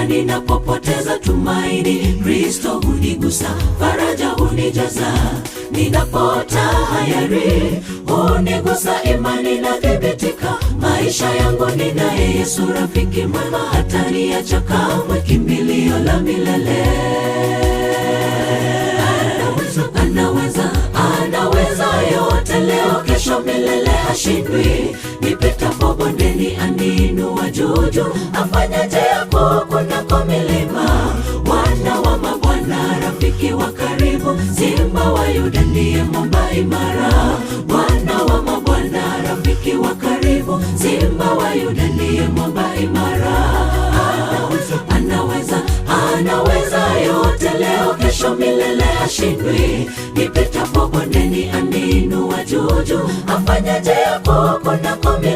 hata ninapopoteza tumaini, Kristo hunigusa, faraja hunijaza. Ninapotahayari, hunigusa, imani nathibitika. Maisha yangu ninaye Yesu, rafiki mwema, hataniacha kamwe, kimbilio la milele. Anaweza yote, leo kesho milele hashindwi. Nipitapo bondeni aniinua juu juu, afanya njia kuu kunako milima. Bwana wa mabwana, rafiki wa karibu, Simba wa Yuda ndiye mwamba imara. Bwana wa mabwana, rafiki wa karibu, Simba wa Yuda ndiye mwamba imara. Anaweza yote, leo kesho milele hashindwi. Nipitapo bondeni aniinua juu juu, afanya njia kuu kunako milima.